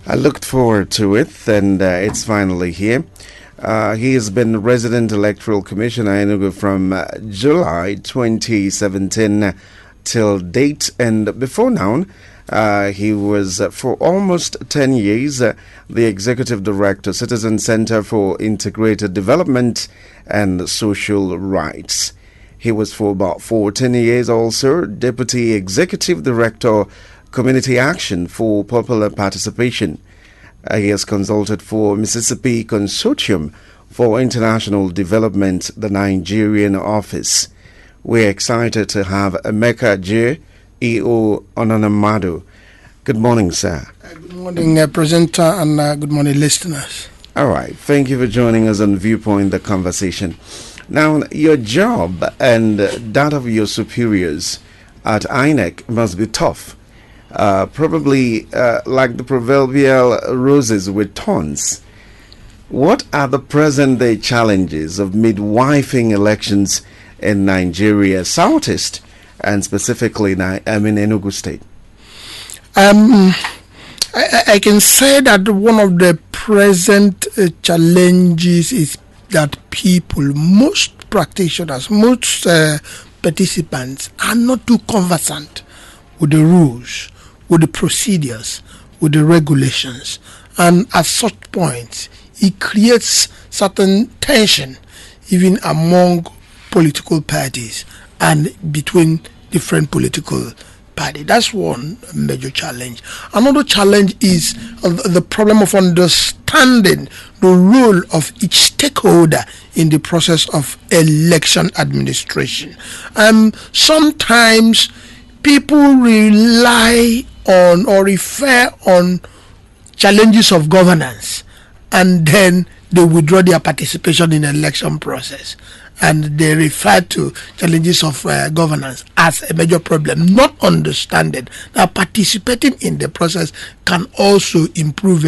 I looked forward to it, and it's finally here. He has been resident electoral commissioner ENUGU from July 2017 till date, and before now, he was for almost 10 years the executive director, Citizen Center for Integrated Development and Social Rights. He was for about 14 years also deputy executive director, Community Action for Popular Participation. He has consulted for Mississippi Consortium for International Development, the Nigerian office. We're excited to have EMEKA J. E.O. ONONAMADU. Good morning, sir. Good morning, presenter, and good morning, listeners. All right. Thank you for joining us on Viewpoint, the conversation. Now, your job and that of your superiors at INEC must be tough. Probably like the proverbial roses with thorns. What are the present-day challenges of midwifing elections in Nigeria Southeast and specifically in Enugu State? I can say that one of the present challenges is that most practitioners, most participants are not too conversant with the rules, with the procedures, with the regulations. And at such points, it creates certain tension even among political parties and between different political parties. That's one major challenge. Another challenge is the problem of understanding the role of each stakeholder in the process of election administration. Sometimes people rely on or refer on challenges of governance, and then they withdraw their participation in the election process, and they refer to challenges of governance as a major problem, not understanding that participating in the process can also improve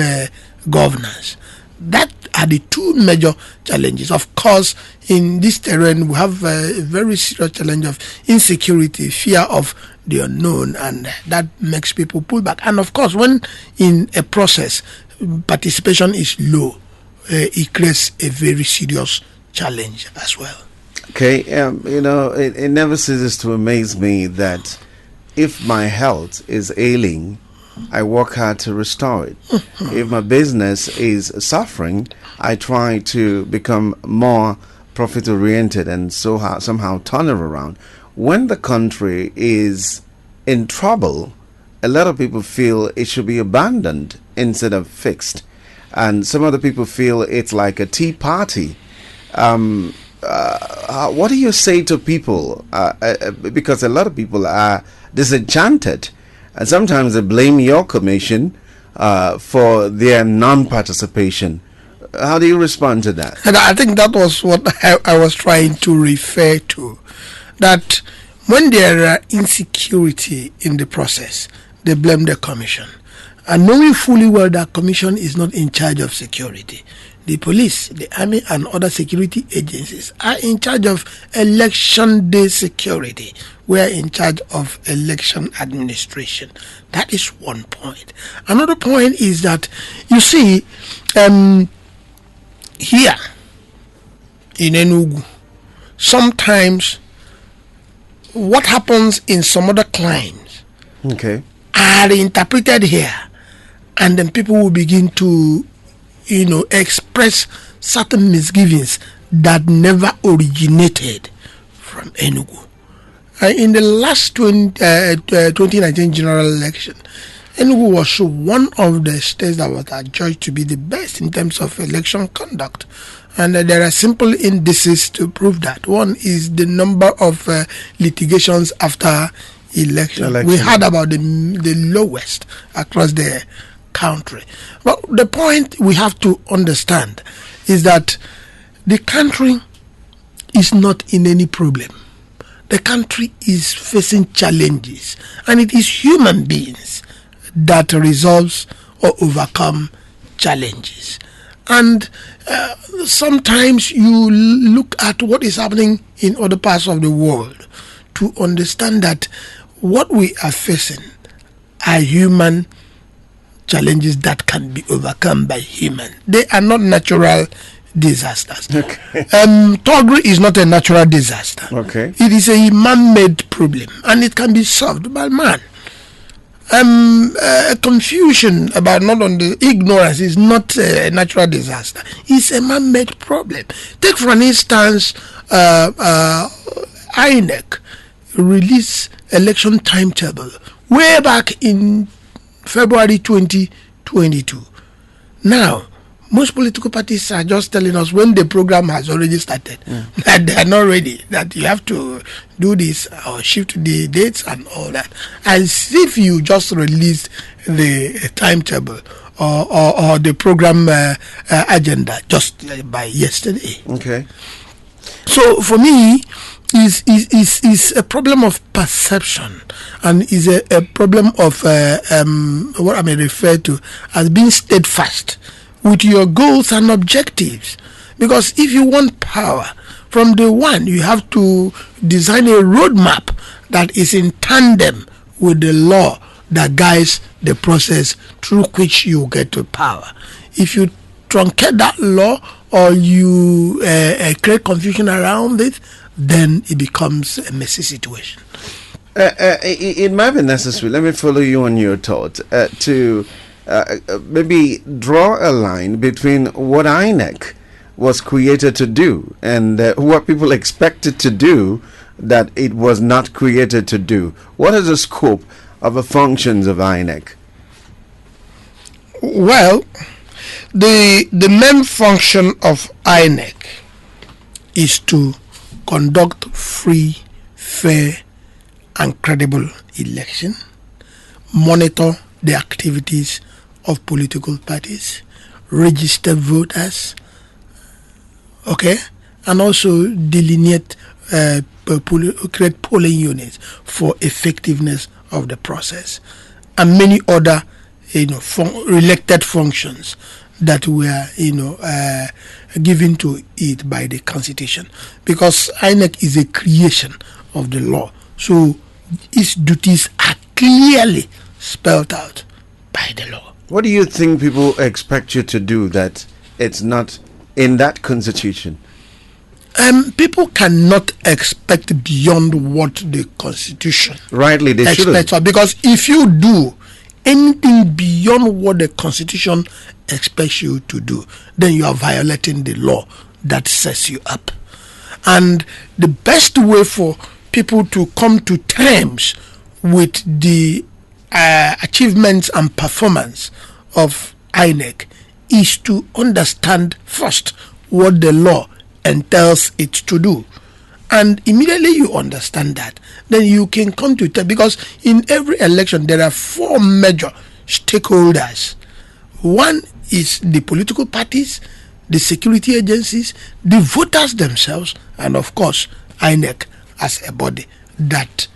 governance. That are the two major challenges. Of course, in this terrain, we have a very serious challenge of insecurity, fear of the unknown, and that makes people pull back. And of course, when in a process, participation is low, it creates a very serious challenge as well. Okay, it never ceases to amaze me that if my health is ailing, I work hard to restore it. If my business is suffering, I try to become more profit-oriented and somehow turn it around. When the country is in trouble, a lot of people feel it should be abandoned instead of fixed. And some other people feel it's like a tea party. What do you say to people? Because a lot of people are disenchanted. And sometimes they blame your commission for their non-participation. How do you respond to that? And I think that was what I was trying to refer to. That when there are insecurity in the process, they blame the commission. And knowing fully well that commission is not in charge of security. The police, the army, and other security agencies are in charge of election day security. We are in charge of election administration. That is one point. Another point is that, you see, here in Enugu, sometimes what happens in some other clients are interpreted here, and then people will begin to express certain misgivings that never originated from Enugu. In the last 2019 general election, Enugu was one of the states that was adjudged to be the best in terms of election conduct. And there are simple indices to prove that. One is the number of litigations after election. We heard about the lowest across the country. But the point we have to understand is that the country is not in any problem. The country is facing challenges, and it is human beings that resolves or overcome challenges. And sometimes you look at what is happening in other parts of the world to understand that what we are facing are human challenges that can be overcome by humans. They are not natural disasters. Okay. Togri is not a natural disaster. Okay. It is a man-made problem, and it can be solved by man. Confusion about not on the ignorance is not a natural disaster. It's a man-made problem. Take for an instance, INEC released election timetable way back in February 2022. Now, most political parties are just telling us when the program has already started that they are not ready, that you have to do this or shift the dates and all that. As if you just released the timetable or the program agenda just by yesterday. Okay. So for me, is a problem of perception, and is a problem of what I may refer to as being steadfast with your goals and objectives. Because if you want power from day one, you have to design a roadmap that is in tandem with the law that guides the process through which you get to power. If you truncate that law or you create confusion around it, then it becomes a messy situation. It might be necessary, let me follow you on your thought, to maybe draw a line between what INEC was created to do and what people expected to do that it was not created to do. What is the scope of the functions of INEC? Well, the main function of INEC is to conduct free, fair, and credible election, monitor the activities of political parties, register voters, okay, and also delineate, create polling units for effectiveness of the process, and many other, elected functions that were, given to it by the Constitution. Because INEC is a creation of the law, so its duties are clearly spelled out by the law. What do you think people expect you to do that it's not in that Constitution? People cannot expect beyond what the Constitution rightly they expects. Shouldn't. Because if you do anything beyond what the Constitution expects you to do, then you are violating the law that sets you up. And the best way for people to come to terms with the achievements and performance of INEC is to understand first what the law entails it to do. And immediately you understand that, then you can come to terms, because in every election there are four major stakeholders. One is the political parties, the security agencies, the voters themselves, and of course INEC as a body that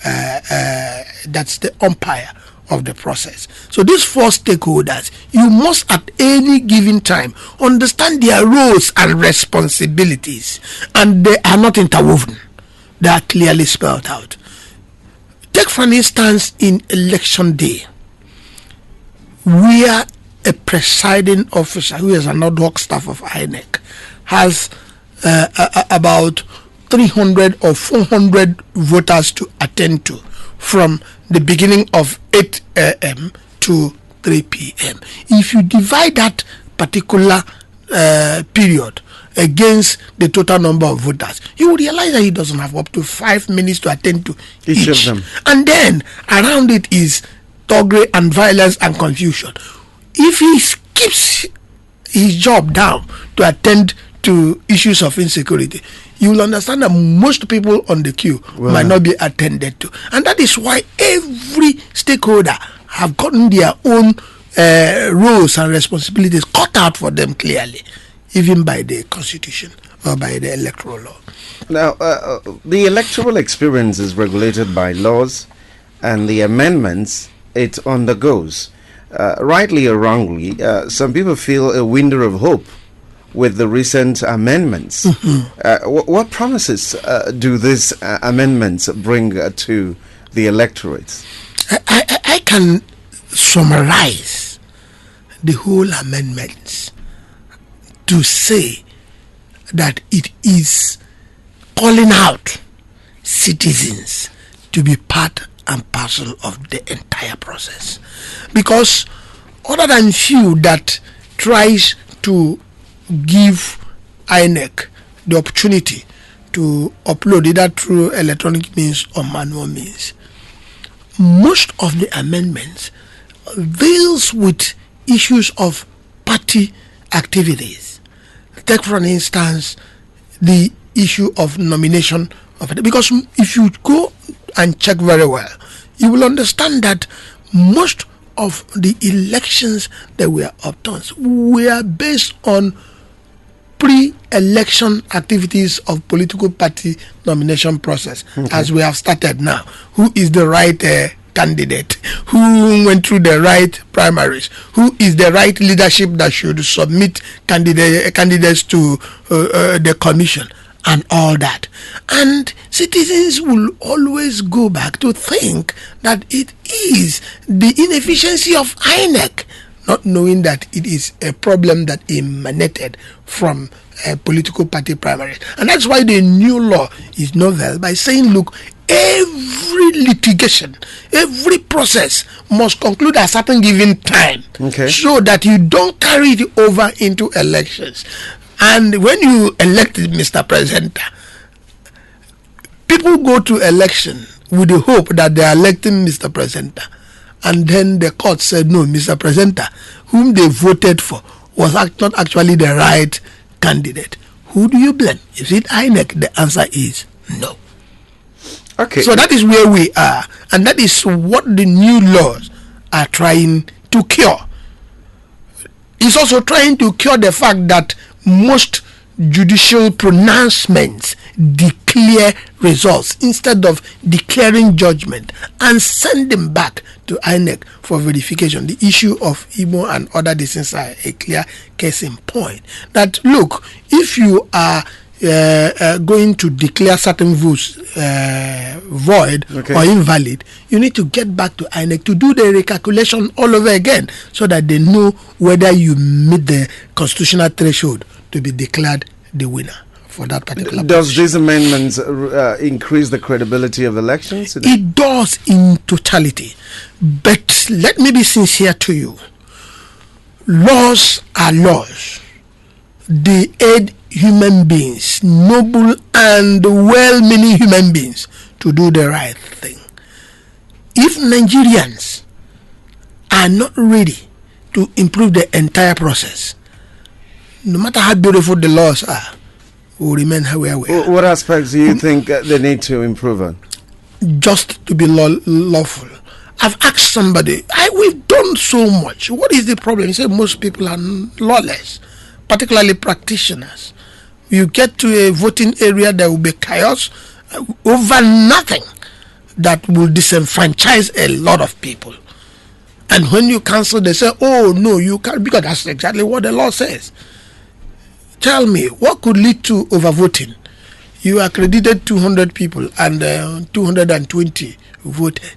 that's the umpire of the process. So these four stakeholders, you must at any given time understand their roles and responsibilities, and they are not interwoven. They are clearly spelled out. Take for instance in election day, where a presiding officer who is an ad hoc staff of INEC has about 300 or 400 voters to attend to from the beginning of 8 a.m. to 3 p.m. If you divide that particular period against the total number of voters, you will realize that he doesn't have up to 5 minutes to attend to each of them. And then around it is thuggery and violence and confusion. If he skips his job down to attend to issues of insecurity, you will understand that most people on the queue might not be attended to. And that is why every stakeholder have gotten their own roles and responsibilities cut out for them clearly, even by the Constitution or by the electoral law. Now, the electoral experience is regulated by laws, and the amendments it undergoes. Rightly or wrongly, some people feel a window of hope with the recent amendments. What promises do these amendments bring to the electorate? I can summarize the whole amendments to say that it is calling out citizens to be part and parcel of the entire process. Because other than few that tries to give INEC the opportunity to upload either through electronic means or manual means, most of the amendments deals with issues of party activities. Take for an instance the issue of nomination of it, because if you go and check very well, you will understand that most of the elections that were obtained were based on pre-election activities of political party nomination process, as we have started now. Who is the right candidate? Who went through the right primaries? Who is the right leadership that should submit candidates to the commission? And all that. And citizens will always go back to think that it is the inefficiency of INEC, not knowing that it is a problem that emanated from political party primaries. And that's why the new law is novel by saying, look, every litigation, every process must conclude at a certain given time, so that you don't carry it over into elections. And when you elected Mr. Presenter, people go to election with the hope that they are electing Mr. Presenter. And then the court said, no, Mr. Presenter, whom they voted for, was not actually the right candidate. Who do you blame? Is it INEC? The answer is no. Okay. So that is where we are. And that is what the new laws are trying to cure. It's also trying to cure the fact that most judicial pronouncements declare results instead of declaring judgment and send them back to INEC for verification. The issue of Igbo and other districts are a clear case in point. That look, if you are going to declare certain votes void or invalid, you need to get back to INEC to do the recalculation all over again, so that they know whether you meet the constitutional threshold to be declared the winner for that particular Does position. these amendments increase the credibility of elections? It does in totality. But let me be sincere to you. Laws are laws. They aid human beings, noble and well-meaning human beings, to do the right thing. If Nigerians are not ready to improve the entire process, no matter how beautiful the laws are, we will remain where we are. What aspects do you think they need to improve on? Just to be lawful. I've asked somebody, we've done so much. What is the problem? He said most people are lawless, particularly practitioners. You get to a voting area, there will be chaos over nothing that will disenfranchise a lot of people. And when you cancel, they say, oh no, you can't, because that's exactly what the law says. Tell me, what could lead to overvoting? You accredited 200 people and 220 voted.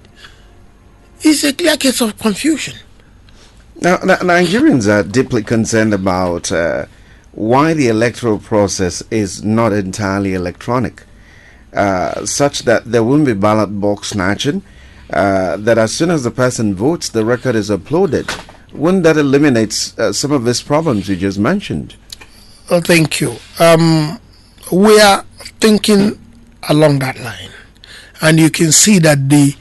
It's a clear case of confusion. Now, Nigerians are deeply concerned about why the electoral process is not entirely electronic, such that there won't be ballot box snatching, that as soon as the person votes, the record is uploaded. Wouldn't that eliminate some of these problems you just mentioned? Oh, thank you. We are thinking along that line, and you can see that the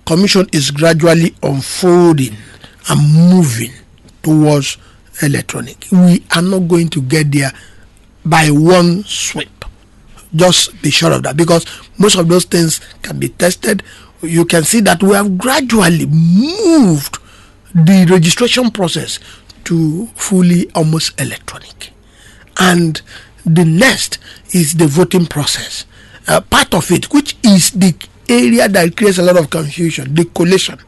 commission is gradually unfolding and moving towards electronic. We are not going to get there by one sweep. Just be sure of that, because most of those things can be tested. You can see that we have gradually moved the registration process to fully almost electronic. And the next is the voting process. Part of it, which is the area that creates a lot of confusion, the collation.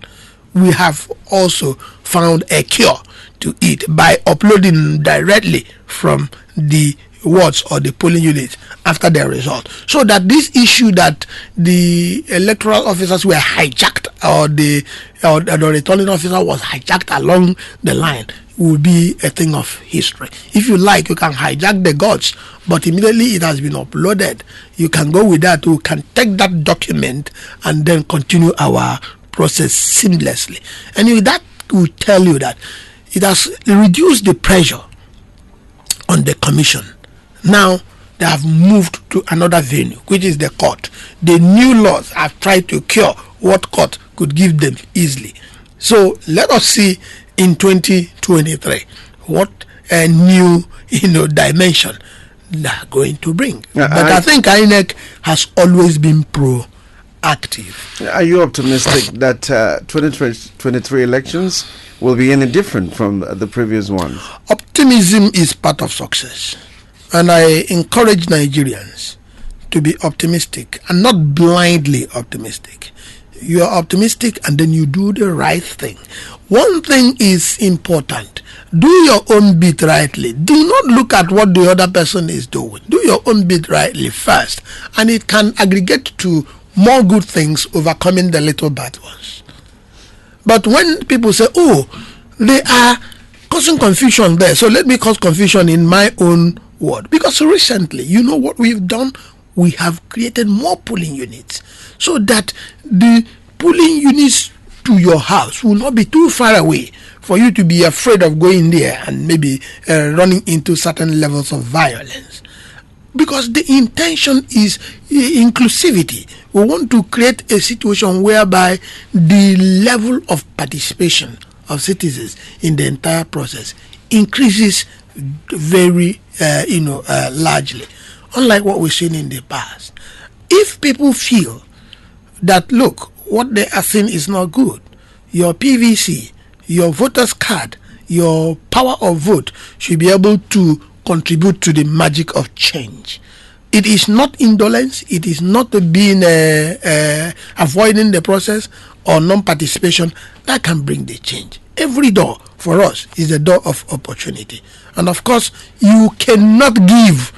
We have also found a cure to it by uploading directly from the wards or the polling units after their result, so that this issue that the electoral officers were hijacked or the returning officer was hijacked along the line will be a thing of history. If you like, you can hijack the gods, but immediately it has been uploaded, you can go with that. We can take that document and then continue our process seamlessly. And that will tell you that it has reduced the pressure on the commission. Now they have moved to another venue, which is the court. The new laws have tried to cure what court could give them easily. So let us see in 2023 what a new dimension they are going to bring. But I think INEC has always been proactive. Are you optimistic that 2023 elections will be any different from the previous ones? Optimism is part of success, and I encourage Nigerians to be optimistic and not blindly optimistic. You are optimistic and then you do the right thing. One thing is important: do your own bit rightly. Do not look at what the other person is doing. Do your own bit rightly first, and it can aggregate to more good things, overcoming the little bad ones. But when people say, oh, they are causing confusion there, so let me cause confusion in my own word. Because recently, you know what we've done? We have created more polling units so that the polling units to your house will not be too far away for you to be afraid of going there and maybe running into certain levels of violence. Because the intention is inclusivity. We want to create a situation whereby the level of participation of citizens in the entire process increases very, largely. Unlike what we've seen in the past. If people feel that, look, what they are saying is not good, your PVC, your voter's card, your power of vote should be able to contribute to the magic of change. It is not indolence, it is not being avoiding the process or non-participation that can bring the change. Every door for us is a door of opportunity. And of course, you cannot give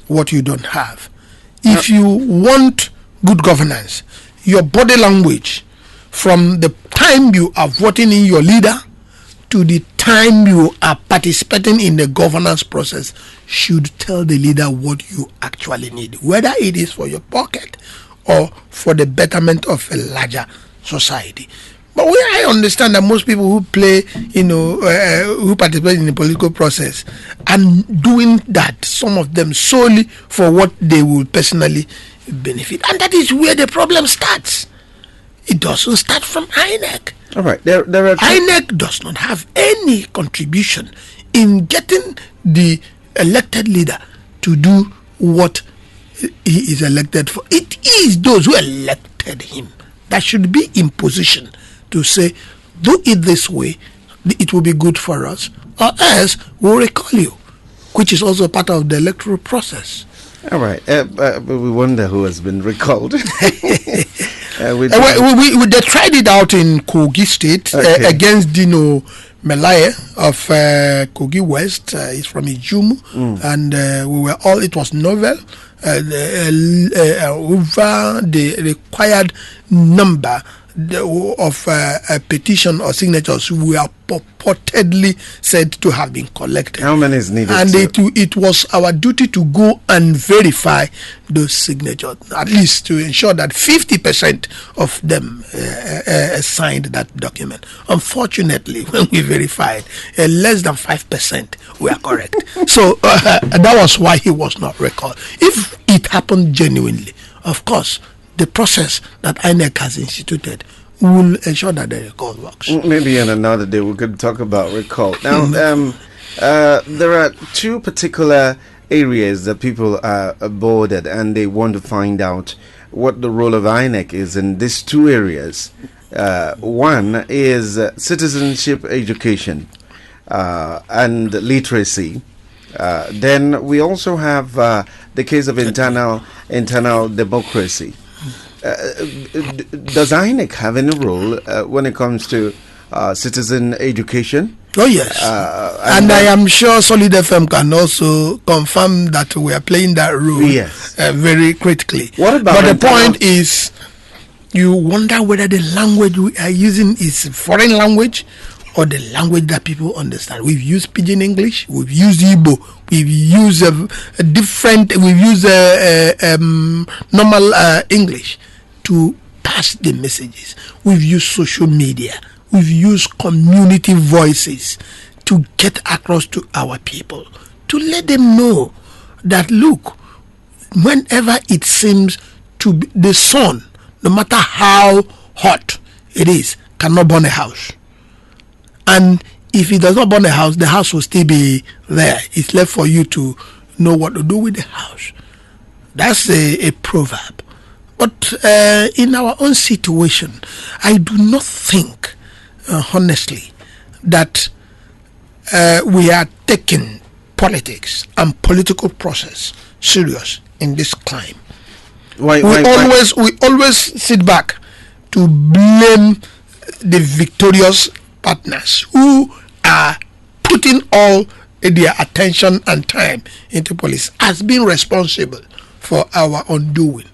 what you don't have. If you want good governance, your body language from the time you are voting in your leader to the time you are participating in the governance process should tell the leader what you actually need, whether it is for your pocket or for the betterment of a larger society. But I understand that most people who play, who participate in the political process and doing that, some of them solely for what they will personally benefit. And that is where the problem starts. It doesn't start from INEC. All right. There are INEC does not have any contribution in getting the elected leader to do what he is elected for. It is those who elected him that should be in position to say, do it this way, it will be good for us, or else we'll recall you, which is also part of the electoral process. All right. We wonder who has been recalled. They tried it out in Kogi State against Dino Melaye of Kogi West. He's from Ijumu, and it was novel. Over the required number of a petition or signatures were purportedly said to have been collected. How many is needed? And it was our duty to go and verify those signatures, at least to ensure that 50% of them signed that document. Unfortunately, when we verified, less than 5% were correct. So that was why he was not recalled. If it happened genuinely, of course, the process that INEC has instituted will ensure that the recall works. Maybe in another day we could talk about recall. Now, there are two particular areas that people are boarded and they want to find out what the role of INEC is in these two areas. One is citizenship education and literacy. Then we also have the case of internal democracy. Does INEC have any role when it comes to Citizen Education. Oh yes, and I am sure Solid FM can also confirm that we are playing that role. Yes, very critically. What about? But the point is, you wonder whether the language we are using is foreign language or the language that people understand. We've used Pidgin English, we've used Igbo, we've used normal English to pass the messages. We've used social media. We've used community voices to get across to our people, to let them know that, look, whenever it seems to be the sun, no matter how hot it is, cannot burn a house. And if it does not burn a house, the house will still be there. It's left for you to know what to do with the house. That's a proverb. But in our own situation, I do not think, honestly, that we are taking politics and political process serious in this climb. We always sit back to blame the victorious partners who are putting all their attention and time into police as being responsible for our undoing.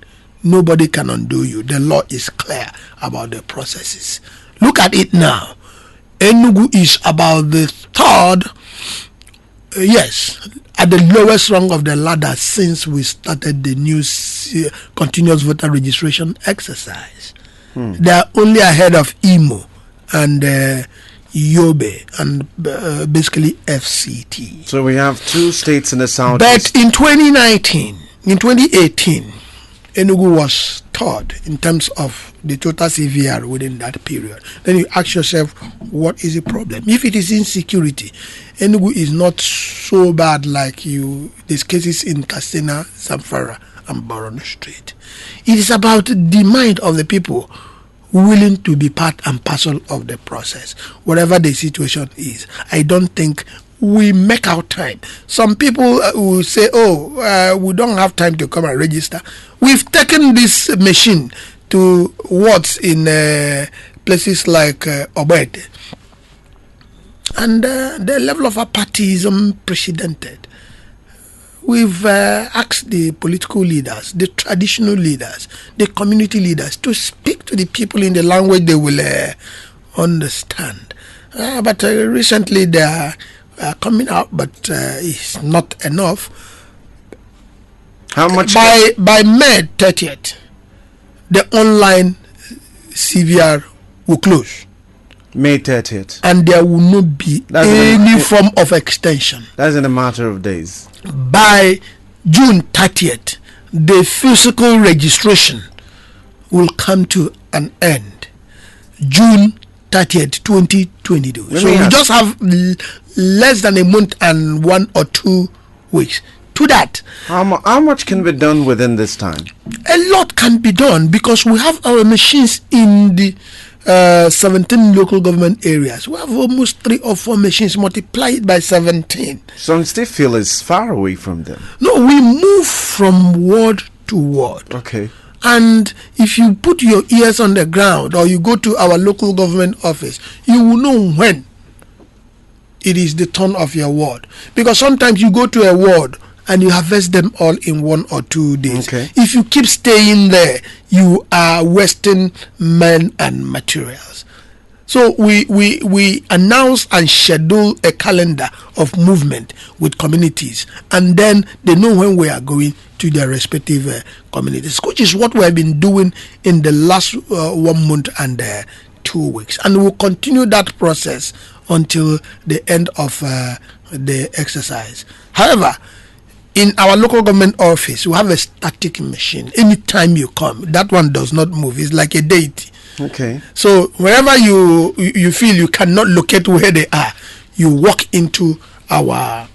Nobody can undo you. The law is clear about the processes. Look at it now. ENUGU is about the third, at the lowest rung of the ladder since we started the new continuous voter registration exercise. They are only ahead of Imo and Yobe and basically FCT. So we have two states in the south. But in 2018, ENUGU was third in terms of the total CVR within that period. Then you ask yourself, what is the problem? If it is insecurity, ENUGU is not so bad like there's cases in Katsina, Zamfara, and Borno State. It is about the mind of the people willing to be part and parcel of the process, whatever the situation is. I don't think we make our time. Some people will say, we don't have time to come and register. We've taken this machine to wards in places like Obed. And the level of apathy is unprecedented. We've asked the political leaders, the traditional leaders, the community leaders to speak to the people in the language they will understand. But recently they are coming out, but it's not enough. How much? By May 30th, the online CVR will close. May 30th. And there will not be any form of extension. That's in a matter of days. By June 30th, the physical registration will come to an end. June 30th, 2022. So we just have less than a month and 1 or 2 weeks. To that, how much can be done within this time? A lot can be done because we have our machines in the 17 local government areas. We have almost 3 or 4 machines multiplied by 17. Some still feel it's far away from them. No, we move from ward to ward. Okay. And if you put your ears on the ground or you go to our local government office, you will know when it is the turn of your ward. Because sometimes you go to a ward and you harvest them all in 1 or 2 days. Okay. If you keep staying there, you are wasting men and materials. So we announce and schedule a calendar of movement with communities, and then they know when we are going to their respective communities, which is what we have been doing in the last 1 month and 2 weeks. And we'll continue that process until the end of the exercise. However, in our local government office, we have a static machine. Anytime you come, that one does not move. It's like a deity. Okay. So wherever you feel you cannot locate where they are, you walk into our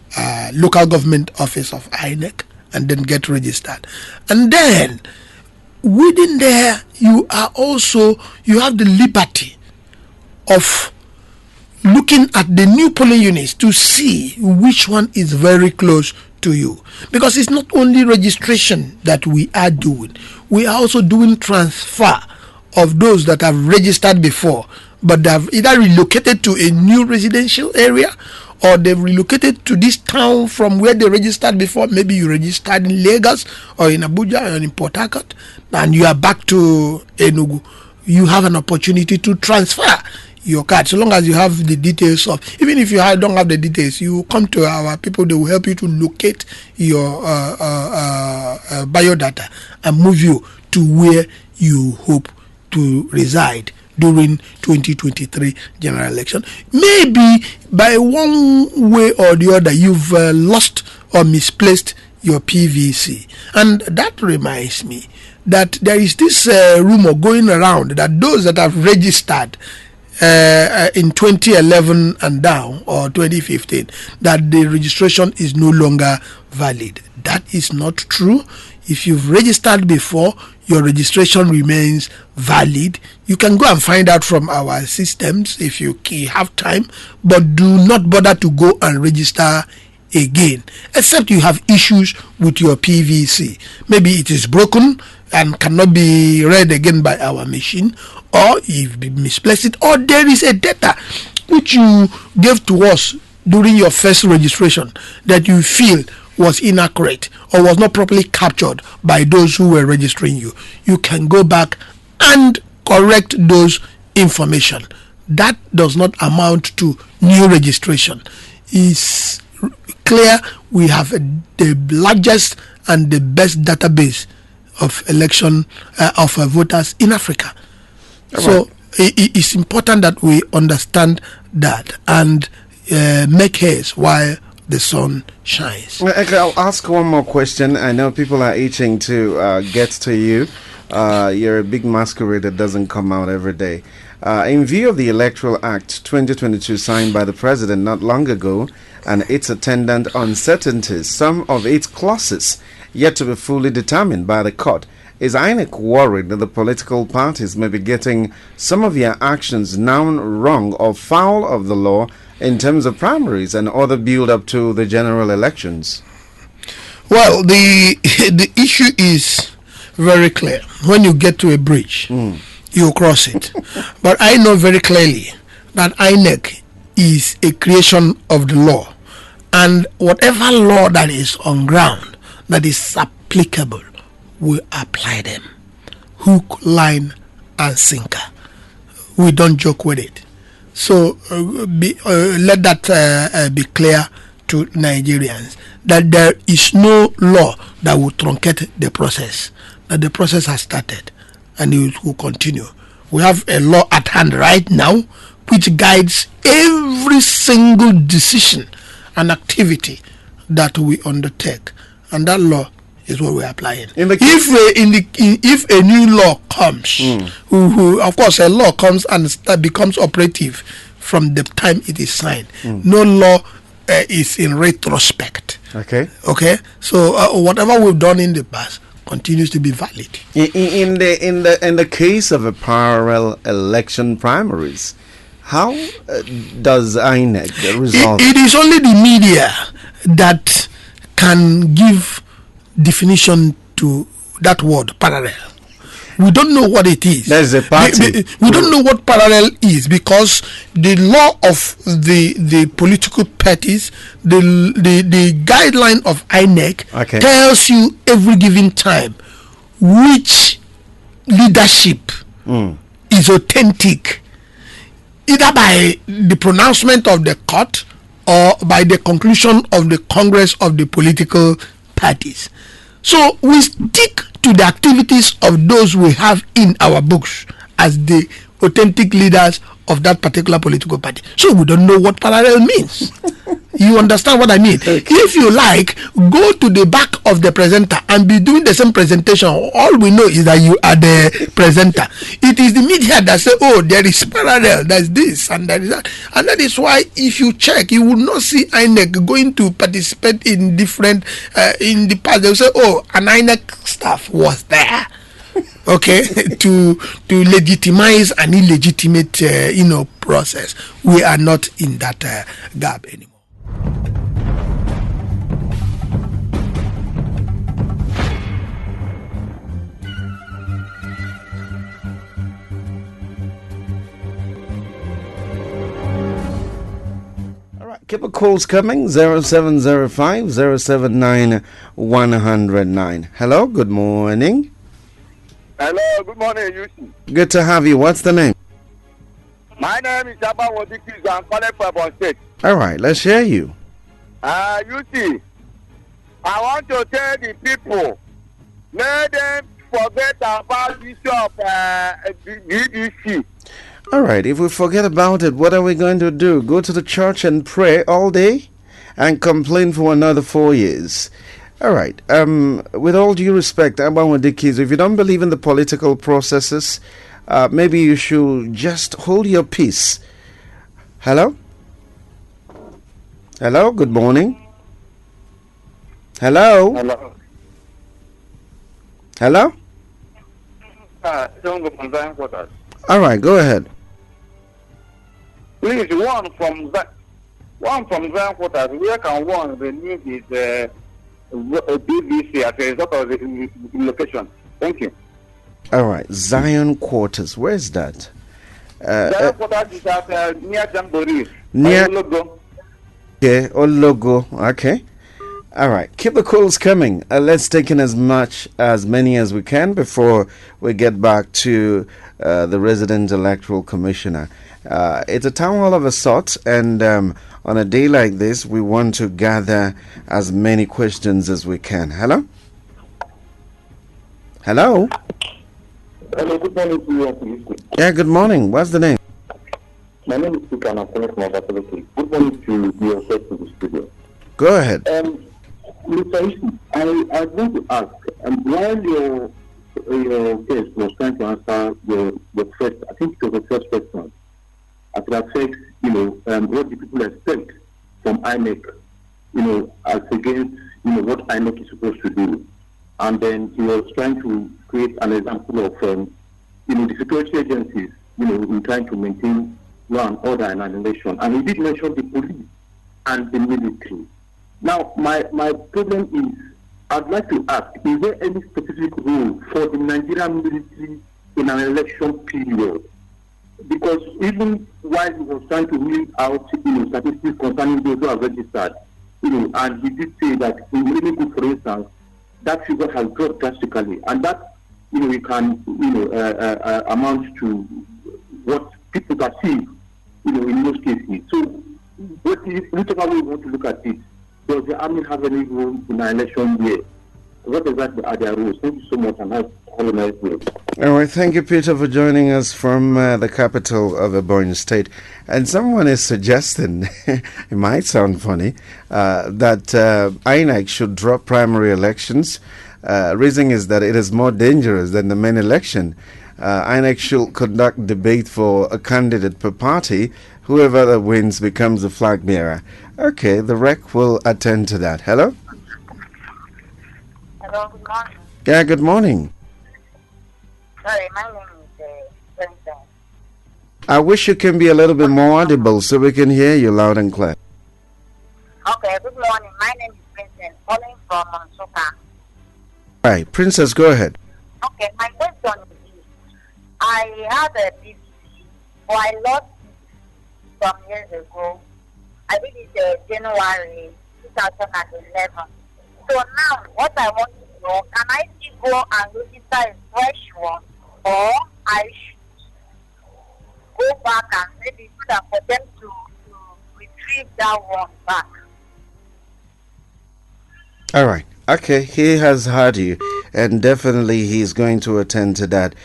local government office of INEC and then get registered. And then within there, you have the liberty of looking at the new polling units to see which one is very close to you, because it's not only registration that we are doing, we are also doing transfer of those that have registered before but they've either relocated to a new residential area, or they've relocated to this town from where they registered before. Maybe you registered in Lagos or in Abuja or in Port Harcourt, and you are back to ENUGU. You have an opportunity to transfer your card, so long as you have the details of. Even if you don't have the details, you come to our people. They will help you to locate your biodata and move you to where you hope to reside during 2023 general election. Maybe by one way or the other you've lost or misplaced your PVC, and that reminds me that there is this rumor going around that those that have registered in 2011 and down, or 2015, that the registration is no longer valid. That is not true. If you've registered before, your registration remains valid. You can go and find out from our systems if you have time, but do not bother to go and register again, except you have issues with your PVC. Maybe it is broken and cannot be read again by our machine, or you've misplaced it, or there is a data which you gave to us during your first registration that you feel was inaccurate or was not properly captured by those who were registering you. You can go back and correct those information. That does not amount to new registration. It's clear we have the largest and the best database of election of voters in Africa. So it's important that we understand that and make haste while the sun shines. I'll ask one more question. I know people are itching to get to you. You're a big masquerade that doesn't come out every day. In view of the Electoral Act 2022 signed by the President not long ago and its attendant uncertainties, some of its clauses yet to be fully determined by the court, is INEC worried that the political parties may be getting some of their actions now wrong or foul of the law in terms of primaries and other build-up to the general elections? Well, the issue is very clear. When you get to a bridge, you cross it. But I know very clearly that INEC is a creation of the law, and whatever law that is on ground that is applicable, we apply them. Hook, line, and sinker. We don't joke with it. So let that be clear to Nigerians, that there is no law that will truncate the process. That the process has started and it will continue. We have a law at hand right now which guides every single decision and activity that we undertake, and that law is what we're applying. If a new law comes, of course a law comes and becomes operative from the time it is signed. No law is in retrospect. Okay. So whatever we've done in the past continues to be valid. In the case of a parallel election primaries, how does INEC resolve? It is only the media that can give definition to that word parallel. We don't know what it is. There's a party. We don't know what parallel is, because the law of the political parties, the guideline of INEC tells you every given time which leadership is authentic, either by the pronouncement of the court or by the conclusion of the Congress of the political parties. So we stick to the activities of those we have in our books as the authentic leaders of that particular political party. So we don't know what parallel means. You understand what I mean? Okay. If you like, go to the back of the presenter and be doing the same presentation. All we know is that you are the presenter. It is the media that say, oh, there is parallel, there's this and that is that. And that is why if you check, you will not see INEC going to participate in different, in the past. They will say, oh, an INEC staff was there. Okay, to legitimize an illegitimate process. We are not in that gap anymore. Keep the calls coming. 0705 079 109. Hello, good morning. Hello, good morning, Uche. Good to have you. What's the name? My name is Abba Wodikis. I'm calling from Ebonyi State. All right, let's hear you. Uche, I want to tell the people, let them forget about the issue of DDC. All right, if we forget about it, what are we going to do? Go to the church and pray all day and complain for another 4 years? All right, with all due respect, Abawandikis, if you don't believe in the political processes, maybe you should just hold your peace. Hello? Hello, good morning. Hello? Hello. Hello? Don't go from Zion Quarters. All right, go ahead. Please, one from Zion Quarters. Where can one remove his PVC as a result of the location? Thank you. All right, Zion Quarters. Where's that? Zion Quarters is at near Jamboree. Near. Logo. Okay, logo. Okay. All right, keep the calls coming. Let's take in as many as we can before we get back to the resident electoral commissioner. It's a town hall of a sort, and on a day like this, we want to gather as many questions as we can. Hello? Hello? Hello, good morning to you. Yeah, good morning. What's the name? My name is Uche and I'm calling from Optimism. Good morning to your first to the studio. Go ahead. Mr. Uche, I want to ask, while your guest was trying to answer the first, I think it was the first question, as it affects, what the people expect from INEC, as against, what INEC is supposed to do. And then he was trying to create an example of, the security agencies, in trying to maintain law and order in an election. And he did mention the police and the military. Now, my problem is, I'd like to ask, is there any specific rule for the Nigerian military in an election period? Because even while he was trying to read out, statistics concerning those who are registered, and he did say that in ENUGU, for instance, that figure has dropped drastically, and that, it can, amount to what people perceive, in most cases. So, whichever way you want to look at it, does the army have any role in an election year? What exactly are their rules? Thank you so much, and have a nice day. All right, thank you, Peter, for joining us from the capital of Ebonyi State. And someone is suggesting, it might sound funny, that INEC should drop primary elections. Reason is that it is more dangerous than the main election. INEC should conduct debate for a candidate per party. Whoever that wins becomes the flag bearer. Okay, the REC will attend to that. Hello? Hello, good morning. Yeah, good morning. Sorry, my name is Vincent. I wish you can be a little bit more audible so we can hear you loud and clear. Okay, good morning. My name is Vincent, calling from Mansuka. Right, Princess, go ahead. Okay, my question is, I had a PVC, but I lost it some years ago. I did it January 2011. So now, what I want to know, can I still go and register a fresh one, or I should go back and maybe do that for them to retrieve that one back? All right. Okay, he has heard you, and definitely he's going to attend to that.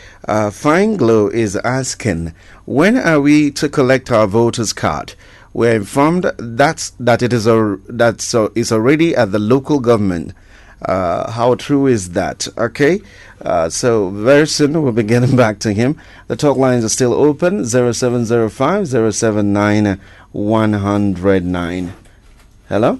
Fine Glow is asking, when are we to collect our voters' card? We're informed that it is it's already at the local government. How true is that? Okay, so very soon we'll be getting back to him. The talk lines are still open: 0705 079 109. Hello.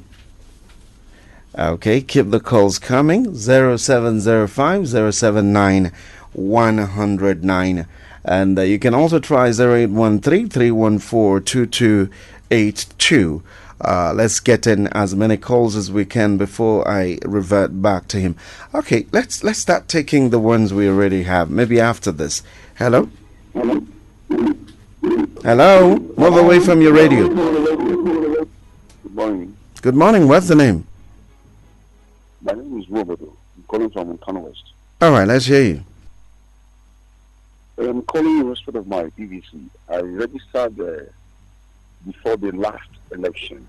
Okay, keep the calls coming. 0705 079 109. And you can also try 0813 314 2282. Let's get in as many calls as we can before I revert back to him. Okay, let's start taking the ones we already have. Maybe after this. Hello? Hello? Move away from your radio. morning. Good morning. What's the name? My name is Roberto. I'm calling from Kano West. All right, let's hear you. I'm calling in respect of my PVC. I registered before the last election.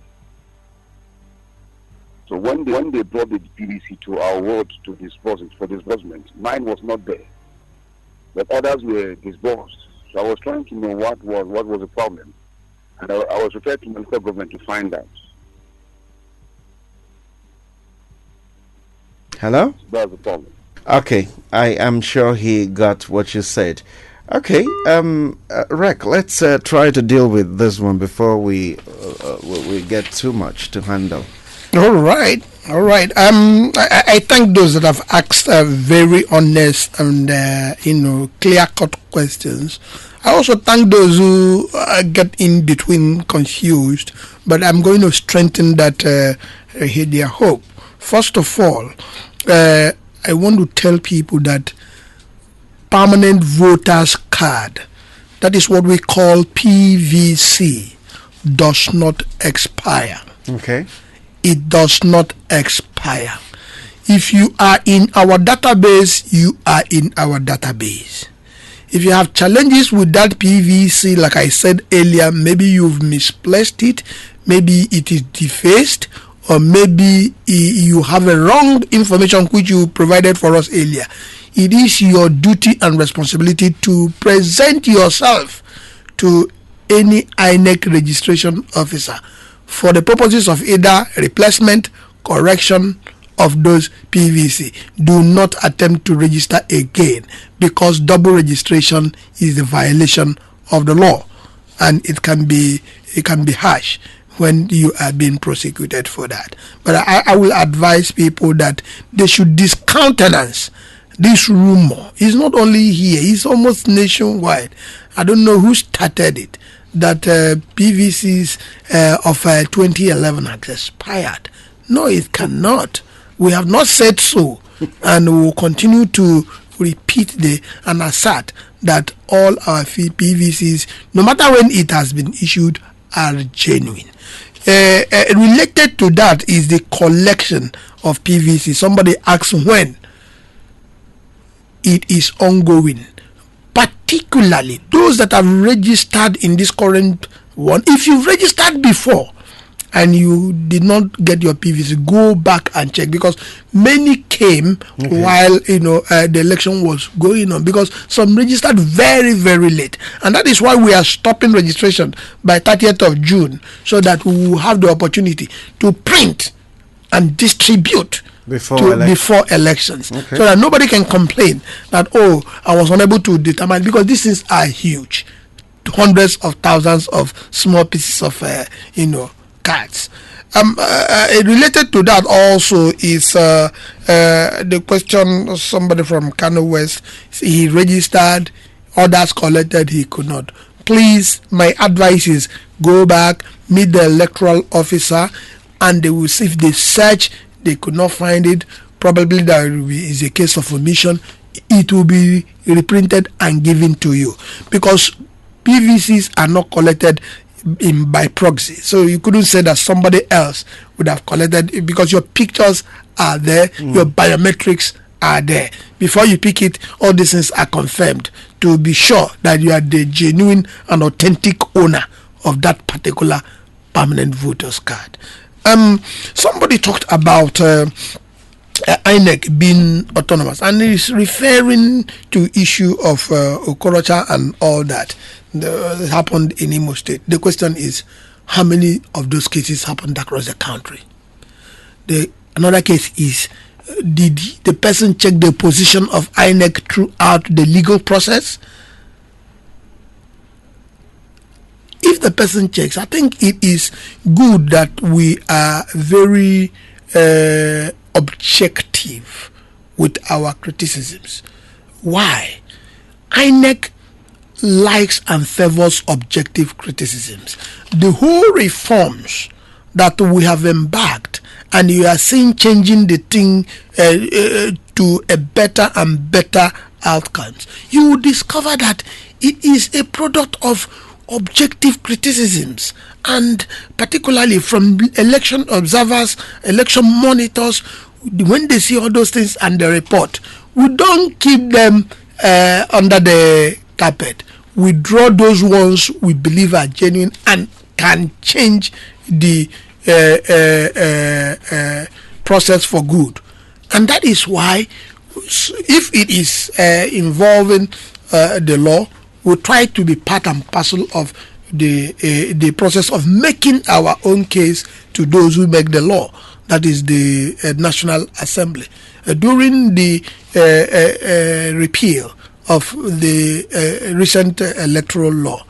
So when they brought the PVC to our ward to disburse it for disbursement, mine was not there, but others were disbursed. So I was trying to know what was the problem, and I was referred to the local government to find out. Hello? So that's the problem. Okay, I am sure he got what you said. Okay, Rec, let's try to deal with this one before we get too much to handle. All right. I thank those that have asked very honest and clear-cut questions. I also thank those who get in between confused, but I'm going to strengthen that their hope. First of all, I want to tell people that permanent voters card, that is what we call PVC, does not expire. Okay. It does not expire. If you are in our database, you are in our database. If you have challenges with that PVC, like I said earlier, maybe you've misplaced it, maybe it is defaced, or maybe you have a wrong information which you provided for us earlier. It is your duty and responsibility to present yourself to any INEC registration officer for the purposes of either replacement, correction of those PVC. Do not attempt to register again, because double registration is a violation of the law, and it can be harsh when you are being prosecuted for that. But I will advise people that they should discountenance this rumor. It's not only here, it's almost nationwide. I don't know who started it, that PVCs of 2011 has expired. No, it cannot. We have not said so, and we will continue to repeat and assert that all our PVCs, no matter when it has been issued, are genuine. Related to that is the collection of PVC. Somebody asks when it is ongoing, particularly those that have registered in this current one. If you've registered before and you did not get your PVC, go back and check, because many came while the election was going on, because some registered very, very late, and that is why we are stopping registration by 30th of June, so that we will have the opportunity to print and distribute before elections, so that nobody can complain that, oh, I was unable to determine, because these things are huge, hundreds of thousands of small pieces of cards. Related to that also is the question. Somebody from Kano West, he registered, others collected, he could not. Please, my advice is go back, meet the electoral officer, and they will see. If they search, they could not find it, probably there is a case of omission. It will be reprinted and given to you, because PVCs are not collected by proxy, so you couldn't say that somebody else would have collected it, because your pictures are there, your biometrics are there. Before you pick it, all these things are confirmed to be sure that you are the genuine and authentic owner of that particular permanent voter's card. Somebody talked about INEC being autonomous, and is referring to issue of Okorocha and all that happened in Imo State. The question is, how many of those cases happened across the country? Another case is, did the person check the position of INEC throughout the legal process? If the person checks, I think it is good that we are very objective with our criticisms. Why? INEC likes and favors objective criticisms. The whole reforms that we have embarked, and you are seeing changing the thing to a better and better outcomes, you will discover that it is a product of objective criticisms, and particularly from election observers, election monitors, when they see all those things and the report, we don't keep them under the carpet. We draw those ones we believe are genuine and can change the process for good. And that is why, if it is involving the law, we try to be part and parcel of the process of making our own case to those who make the law. That is the National Assembly. During the repeal of the recent electoral law,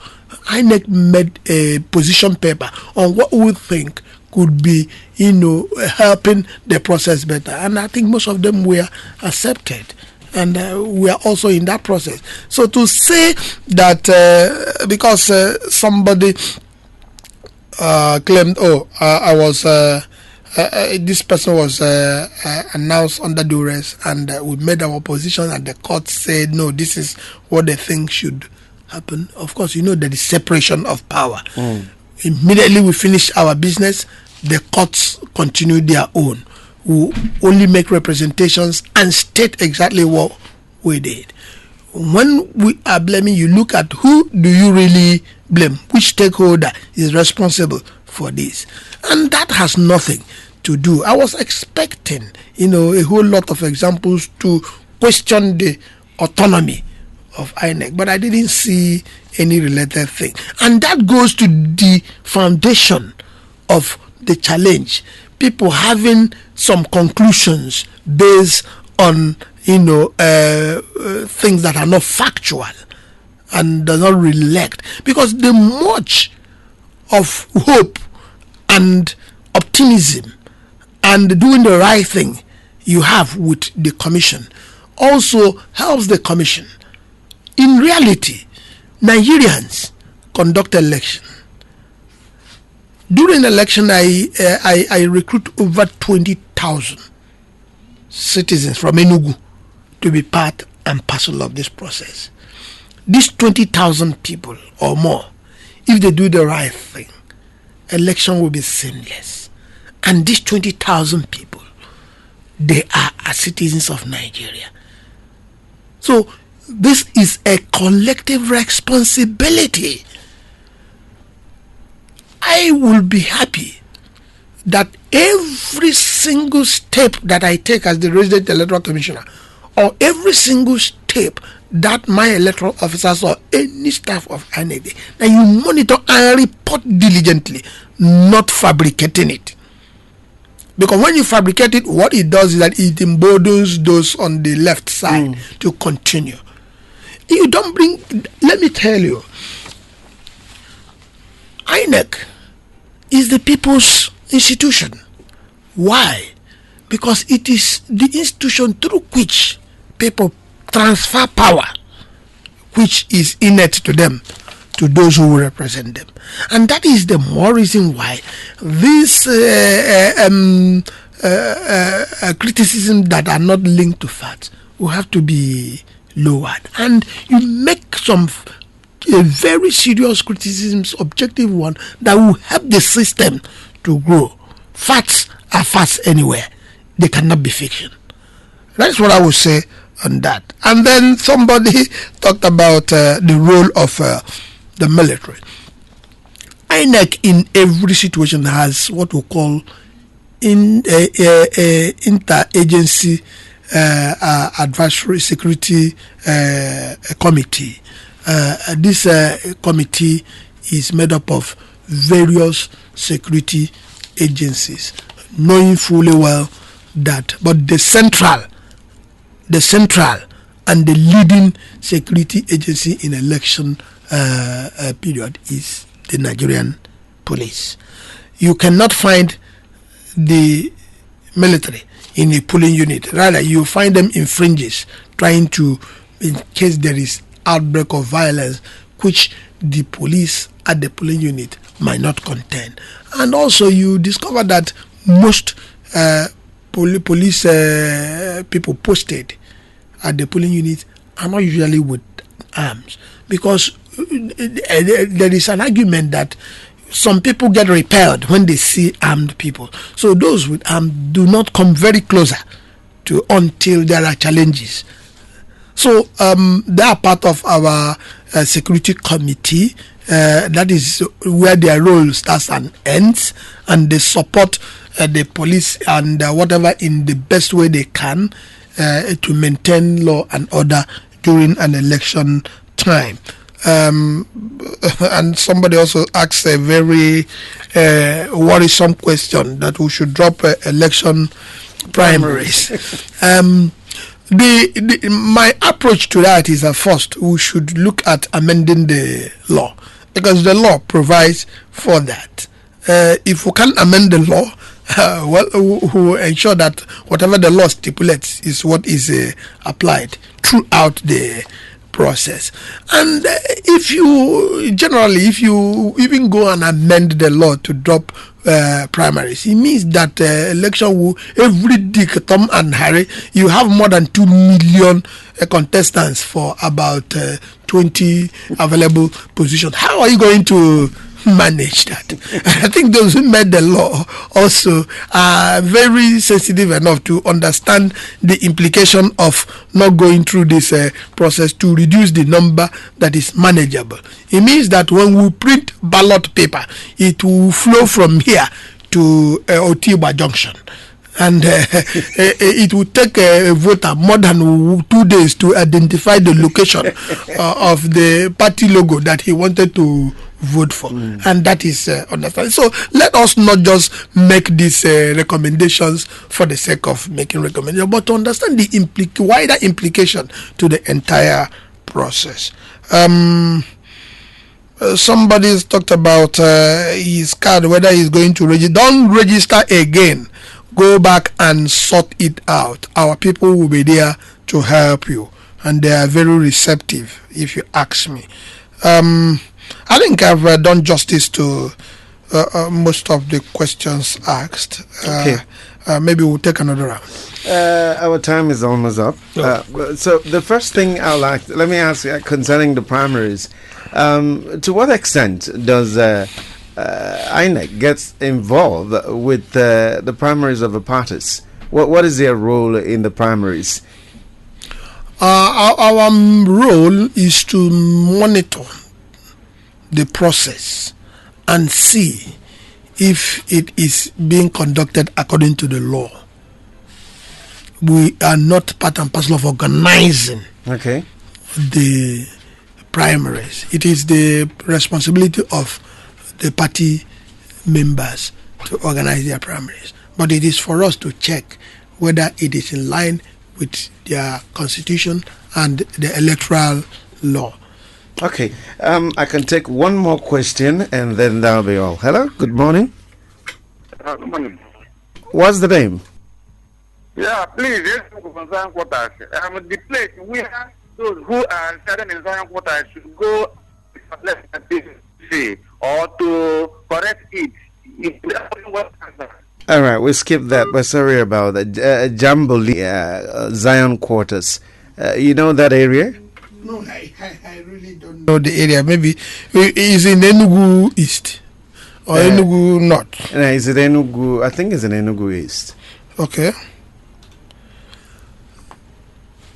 INEC made a position paper on what we think could be, helping the process better. And I think most of them were accepted. And we are also in that process. So to say that because somebody claimed, I was this person was announced under duress, and we made our position, and the court said no, this is what they think should happen. Of course, there is separation of power. Immediately we finish our business, the courts continue their own. We only make representations and state exactly what we did. When we are blaming, you look at who do you really blame, which stakeholder is responsible for this, and that has nothing to do. I was expecting, a whole lot of examples to question the autonomy of INEC, but I didn't see any related thing, and that goes to the foundation of the challenge. People having some conclusions based on things that are not factual and does not reflect, because the much of hope and optimism and doing the right thing you have with the commission also helps the commission. In reality, Nigerians conduct election. During the election, I recruit over 20,000 citizens from ENUGU to be part and parcel of this process. These 20,000 people or more, if they do the right thing, election will be seamless. And these 20,000 people, they are citizens of Nigeria. So this is a collective responsibility. I will be happy that every single step that I take as the resident electoral commissioner, or every single step that my electoral officers or any staff of INEC, that you monitor and report diligently, not fabricating it. Because when you fabricate it, what it does is that it emboldens those on the left side to continue. You don't bring, let me tell you, INEC is the people's institution. Why? Because it is the institution through which people transfer power, which is innate to them, to those who represent them. And that is the more reason why these criticism that are not linked to facts will have to be lowered. And you make some very serious criticisms, objective one, that will help the system to grow. Facts are facts anywhere. They cannot be fiction. That's what I would say on that. And then somebody talked about the role of the military. INEC in every situation has what we call interagency advisory security committee. This committee is made up of various security agencies, knowing fully well that, but the central and the leading security agency in election period is the Nigerian police. You cannot find the military in a polling unit. Rather, you find them in fringes, trying to, in case there is outbreak of violence, which the police at the polling unit might not contend. And also you discover that most police people posted at the polling unit are not usually with arms, because there is an argument that some people get repelled when they see armed people. So those with armed do not come very closer to until there are challenges. So they are part of our security committee. That is where their role starts and ends, and they support the police and whatever in the best way they can to maintain law and order during an election time. And somebody also asks a very worrisome question that we should drop election primaries. My approach to that is that first we should look at amending the law, because the law provides for that. If we can amend the law, we will ensure that whatever the law stipulates is what is applied throughout the process. And if you even go and amend the law to drop primaries, it means that election will every Dick, Tom and Harry, you have more than 2 million contestants for about 20 available positions. How are you going to manage that? I think those who made the law also are very sensitive enough to understand the implication of not going through this process to reduce the number that is manageable. It means that when we print ballot paper, it will flow from here to Otiba Junction. And it will take a voter more than 2 days to identify the location of the party logo that he wanted to vote for. And that is understandable. So let us not just make these recommendations for the sake of making recommendations, but to understand the wider implication to the entire process. Somebody's talked about his card, whether he's going to register. Don't register again. Go back and sort it out. Our people will be there to help you, and they are very receptive, if you ask me. I think I've done justice to most of the questions asked. Okay. Maybe we'll take another round. Our time is almost up. So the first thing let me ask you concerning the primaries. To what extent does INEC get involved with the primaries of the parties? What is their role in the primaries? Our role is to monitor the process and see if it is being conducted according to the law. We are not part and parcel of organizing the primaries. It is the responsibility of the party members to organize their primaries. But it is for us to check whether it is in line with their constitution and the electoral law. Okay, I can take one more question and then that'll be all. Hello, good morning. Good morning. What's the name? Yeah, please, concern quarters. The place where those who are residing in Zion quarters should go or to correct it. All right, we'll skip that, but sorry about that. Jamboree, Zion quarters. You know that area? No, I really don't know the area. Maybe it's in ENUGU East or ENUGU North. Is it ENUGU? I think it's in ENUGU East. Okay.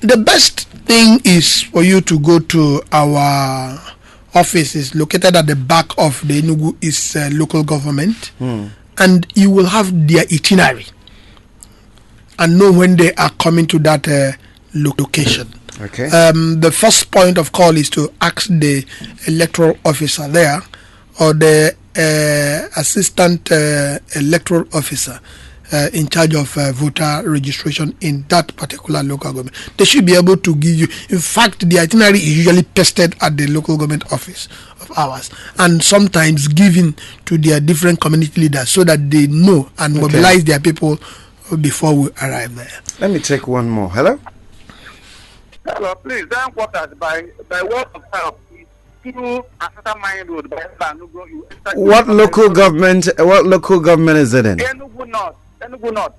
The best thing is for you to go to our office. Is located at the back of the ENUGU East local government, and you will have their itinerary and know when they are coming to that location. Okay. The first point of call is to ask the electoral officer there or the assistant electoral officer in charge of voter registration in that particular local government. They should be able to give you. In fact, the itinerary is usually pasted at the local government office of ours and sometimes given to their different community leaders so that they know and mobilize their people before we arrive there. Let me take one more. Hello? Hello, please. Then quarters by word of help. Through Asata Mine Road by ENUGU. What local government is it in? ENUGU North. ENUGU North.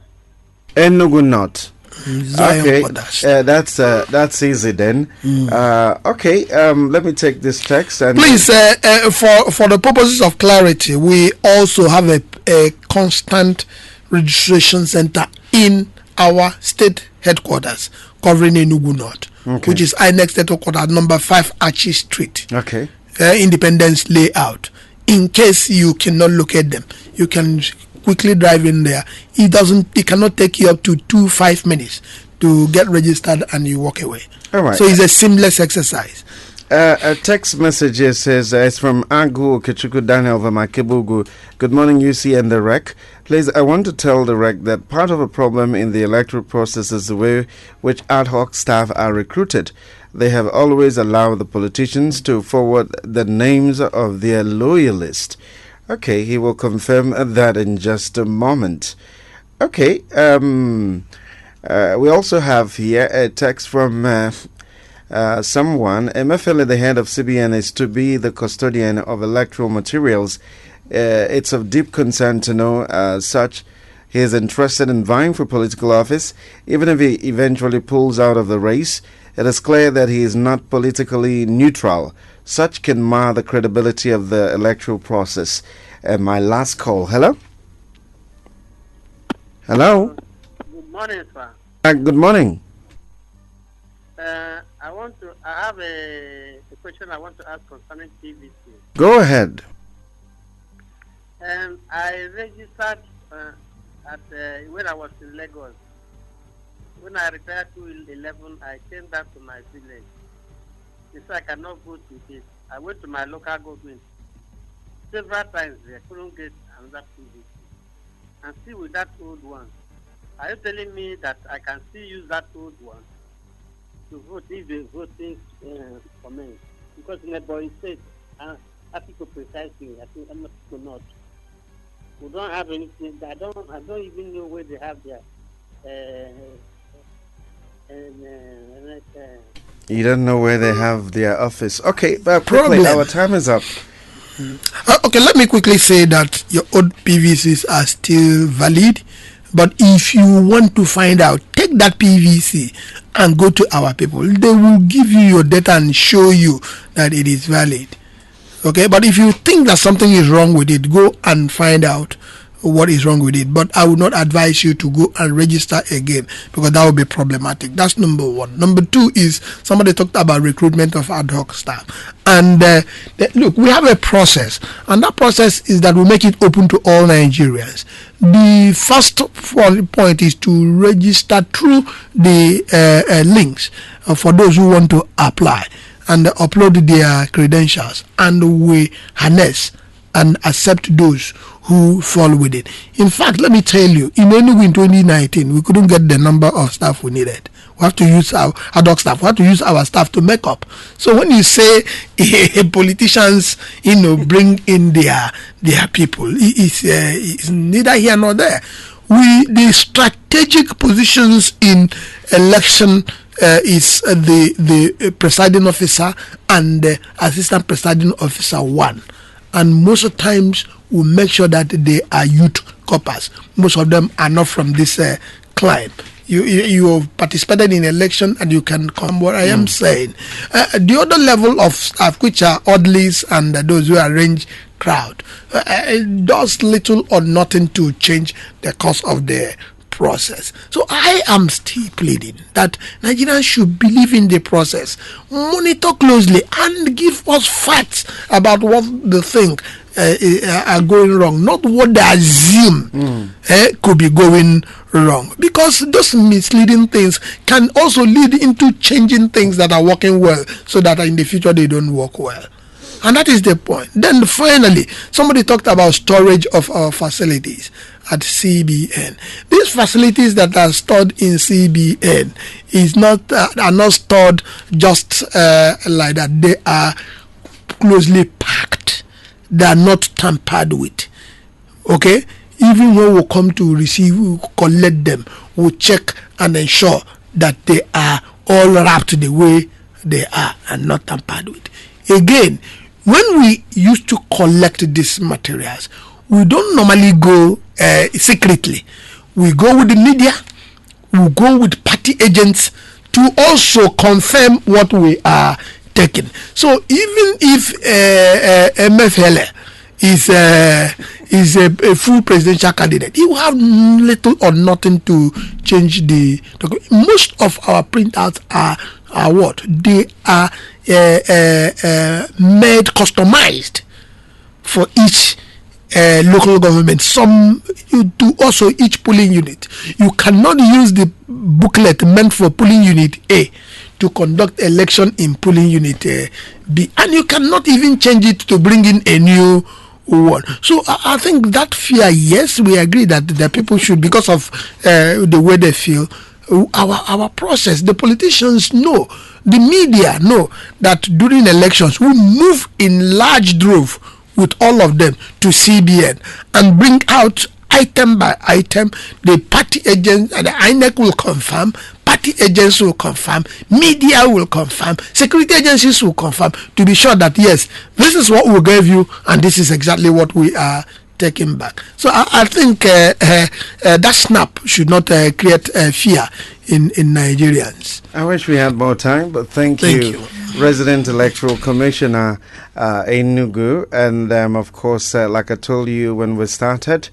ENUGU North. Okay, that's easy then. Okay, let me take this text and please, for the purposes of clarity, we also have a constant registration center in our state headquarters covering ENUGU North, which is INEC State Headquarters, number 5 Archie Street. Okay. Independence Layout. In case you cannot locate them, you can quickly drive in there. It cannot take you up to 5 minutes to get registered and you walk away. All right. So it's a seamless exercise. A text message here says it's from Agu Kechuku Daniel Vamakibugu. Good morning, UC and the REC. Please, I want to tell the REC that part of a problem in the electoral process is the way which ad hoc staff are recruited. They have always allowed the politicians to forward the names of their loyalists. Okay, he will confirm that in just a moment. Okay, we also have here a text from someone. Emefiele, the head of CBN, is to be the custodian of electoral materials. It's of deep concern to know such. He is interested in vying for political office. Even if he eventually pulls out of the race, it is clear that he is not politically neutral. Such can mar the credibility of the electoral process. My last call. Hello? Hello? Good morning, sir. Good morning. I have a question I want to ask concerning PVC. Go ahead. I registered when I was in Lagos. When I retired to 11, I came back to my village. They said I cannot vote with it. I went to my local government several times. I couldn't get another PVC. And still with that old one. Are you telling me that I can still use that old one to vote if the voting commence? Because in the boy state, article precisely, I think I'm not. We don't have anything. I don't even know where they have their. You don't know where they have their office. Okay, but quickly, our time is up. Okay, let me quickly say that your old PVCs are still valid. But if you want to find out, take that PVC and go to our people. They will give you your data and show you that it is valid. Okay, but if you think that something is wrong with it, go and find out what is wrong with it. But I would not advise you to go and register again because that would be problematic. That's number one. Number two is somebody talked about recruitment of ad hoc staff. And look, we have a process, and that process is that we make it open to all Nigerians. The first point is to register through the links for those who want to apply and upload their credentials, and we harness and accept those who fall with it. In fact, let me tell you, in ENUGU in 2019, we couldn't get the number of staff we needed. We have to use our ad hoc staff. We have to use our staff to make up. So when you say politicians, bring in their people, it's neither here nor there. The strategic positions in election is the presiding officer and the assistant presiding officer 1. And most of the times we make sure that they are youth corpers. Most of them are not from this climb. You have participated in election and you can come what I am saying. The other level of staff, which are orderlies and those who arrange crowd, does little or nothing to change the course of the process. So I am still pleading that Nigerians should believe in the process, monitor closely, and give us facts about what they think are going wrong, not what they assume could be going wrong. Because those misleading things can also lead into changing things that are working well, so that in the future they don't work well. And that is the point. Then finally, somebody talked about storage of our facilities at CBN. These facilities that are stored in CBN are not stored just like that. They are closely packed. They are not tampered with. Okay? Even when we come to collect them, we check and ensure that they are all wrapped the way they are and not tampered with. Again, when we used to collect these materials, we don't normally go secretly. We go with the media, we go with party agents to also confirm what we are taking. So even if MFL is a full presidential candidate, he will have little or nothing to change the document. Most of our printouts are what? They are made customized for each local government. Some you do also each polling unit. You cannot use the booklet meant for polling unit A to conduct election in polling unit B, and you cannot even change it to bring in a new one. So I think that fear, yes, we agree that the people should, because of the way they feel. Our process, the politicians know, the media know that during elections we move in large drove with all of them to CBN and bring out item by item. The party agents and the INEC will confirm, party agents will confirm, media will confirm, security agencies will confirm, to be sure that yes, this is what we gave you and this is exactly what we are taking back. So I think that snap should not create fear in Nigerians. I wish we had more time, but thank you. Resident Electoral Commissioner ENUGU, and of course, like I told you when we started,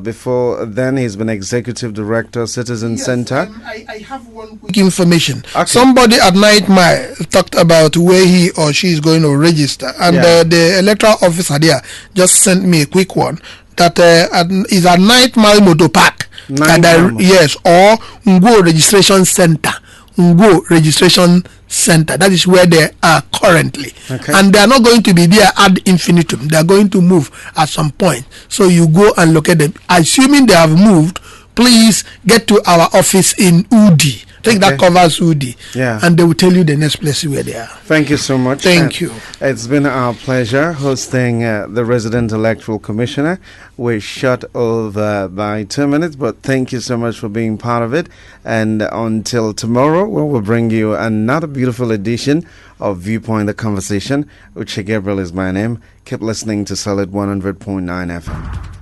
before then he's been Executive Director, Citizen Center. I have one quick information. Okay. Somebody at Night Mile talked about where he or she is going to register, and the electoral officer there just sent me a quick one that is a Night Mile Motor Park. Yes, or Ngo Registration Center. Ngo Registration Center. That is where they are currently. Okay. And they are not going to be there ad infinitum. They are going to move at some point. So you go and look at them. Assuming they have moved, please get to our office in Udi. I think that covers Udi. Yeah. And they will tell you the next place where they are. Thank you so much. Thank you. It's been our pleasure hosting the Resident Electoral Commissioner. We're short over by 2 minutes, but thank you so much for being part of it. And until tomorrow, we'll bring you another beautiful edition of Viewpoint the Conversation. Uche Gabriel is my name. Keep listening to Solid 100.9 FM.